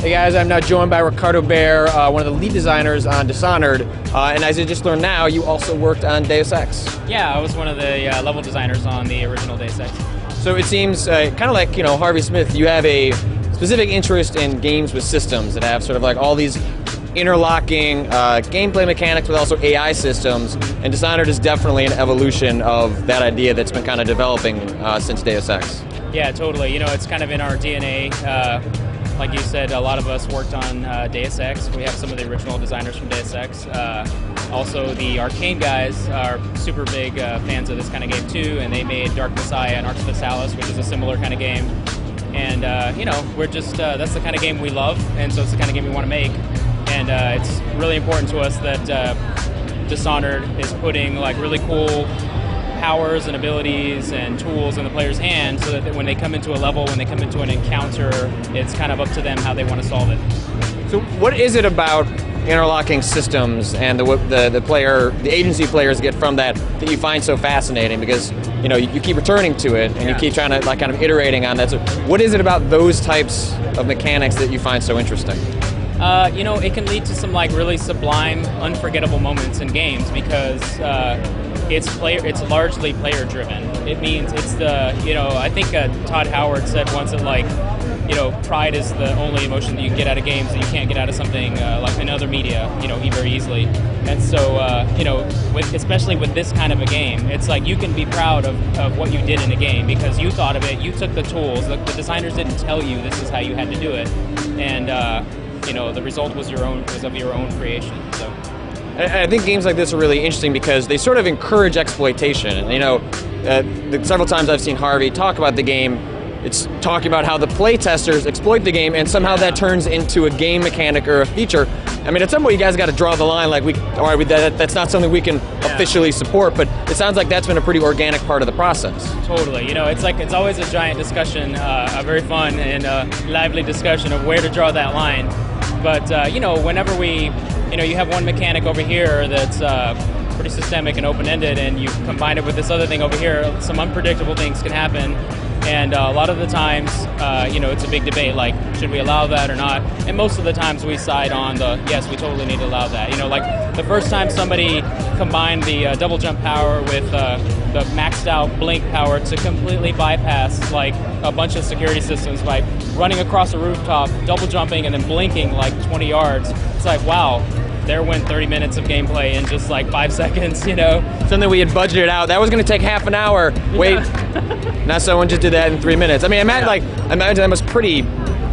Hey guys, I'm now joined by Ricardo Bear, one of the lead designers on Dishonored, and as I just learned now, you also worked on Deus Ex. Yeah, I was one of the level designers on the original Deus Ex. So it seems kind of like, Harvey Smith, you have a specific interest in games with systems that have sort of like all these interlocking gameplay mechanics with also AI systems, and Dishonored is definitely an evolution of that idea that's been kind of developing since Deus Ex. Yeah, totally. It's kind of in our DNA. Like you said, a lot of us worked on Deus Ex. We have some of the original designers from Deus Ex. Also, the Arcane guys are super big fans of this kind of game too, and they made Dark Messiah and Arx Fatalis, which is a similar kind of game. And, we're just, that's the kind of game we love, and so it's the kind of game we want to make. And it's really important to us that Dishonored is putting like really cool powers and abilities and tools in the player's hands so that when they come into a level, when they come into an encounter, it's kind of up to them how they want to solve it. So what is it about interlocking systems and the agency players get from that you find so fascinating? Because you keep returning to it and you keep trying to kind of iterating on that. So what is it about those types of mechanics that you find so interesting? It can lead to some really sublime, unforgettable moments in games because it's largely player driven. It means it's I think Todd Howard said once that pride is the only emotion that you can get out of games that you can't get out of something like in other media, very easily. And so, especially with this kind of a game, it's like you can be proud of what you did in a game because you thought of it, you took the tools, the designers didn't tell you this is how you had to do it, and the result was of your own creation. So. I think games like this are really interesting because they sort of encourage exploitation. Several times I've seen Harvey talk about the game, it's talking about how the playtesters exploit the game and somehow that turns into a game mechanic or a feature. At some point you guys got to draw the line that's not something we can officially support, but it sounds like that's been a pretty organic part of the process. Totally. It's always a giant discussion, a very fun and lively discussion of where to draw that line. But, whenever you have one mechanic over here that's pretty systemic and open-ended, and you combine it with this other thing over here, some unpredictable things can happen. And a lot of the times, it's a big debate, like, should we allow that or not? And most of the times we side on yes, we totally need to allow that. Like the first time somebody combined the double jump power with the maxed out blink power to completely bypass like a bunch of security systems by running across a rooftop, double jumping, and then blinking like 20 yards. It's like, wow. There went 30 minutes of gameplay in just like 5 seconds, Something we had budgeted out. That was going to take half an hour. Wait, now someone just did that in 3 minutes. I imagine that must pretty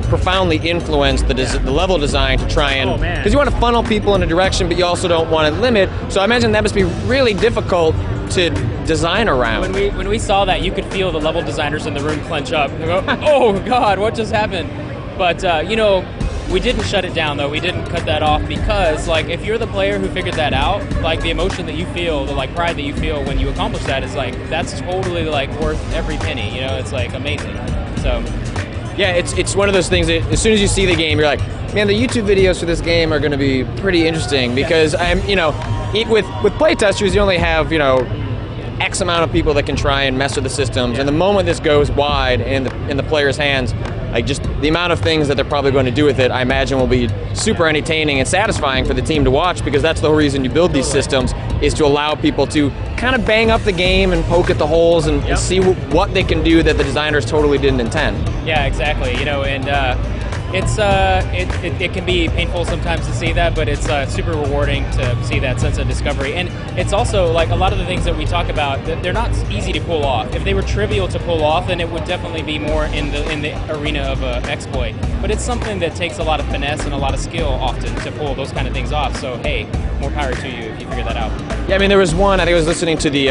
profoundly influence the level design to try and... Because you want to funnel people in a direction, but you also don't want to limit. So I imagine that must be really difficult to design around. When we saw that, you could feel the level designers in the room clench up. And go, oh, God, what just happened? But, we didn't shut it down, though. We didn't cut that off because, if you're the player who figured that out, the emotion that you feel, the, pride that you feel when you accomplish that is, that's totally, worth every penny, It's, amazing. So... Yeah, it's one of those things that as soon as you see the game, you're like, man, the YouTube videos for this game are going to be pretty interesting because with playtesters, you only have, X amount of people that can try and mess with the systems, and the moment this goes wide in the player's hands, just the amount of things that they're probably going to do with it, I imagine will be super entertaining and satisfying for the team to watch because that's the whole reason you build these systems is to allow people to kind of bang up the game and poke at the holes and see what they can do that the designers totally didn't intend. Yeah, exactly. It can be painful sometimes to see that, but it's super rewarding to see that sense of discovery. And it's also a lot of the things that we talk about, they're not easy to pull off. If they were trivial to pull off, then it would definitely be more in the arena of exploit. But it's something that takes a lot of finesse and a lot of skill often to pull those kind of things off. So hey, more power to you if you figure that out. Yeah, there was one, I think I was listening to the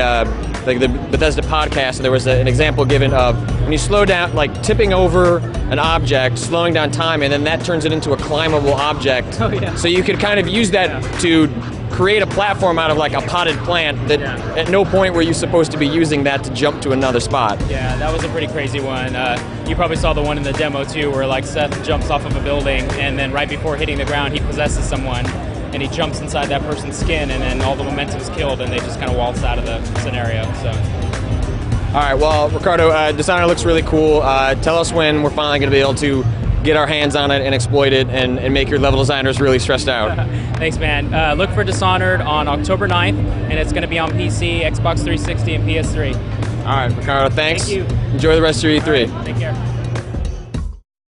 Bethesda podcast, and there was an example given of when you slow down, tipping over an object, slowing down time, and then that turns it into a climbable object. Oh, yeah. So you could kind of use that to create a platform out of a potted plant that at no point were you supposed to be using that to jump to another spot. Yeah, that was a pretty crazy one. You probably saw the one in the demo too where Seth jumps off of a building and then right before hitting the ground he possesses someone and he jumps inside that person's skin and then all the momentum's killed and they just kind of waltz out of the scenario. So. All right, well, Ricardo, Dishonored looks really cool. Tell us when we're finally going to be able to get our hands on it and exploit it and make your level designers really stressed out. Thanks, man. Look for Dishonored on October 9th, and it's going to be on PC, Xbox 360, and PS3. All right, Ricardo, thanks. Thank you. Enjoy the rest of your E3. All right, take care.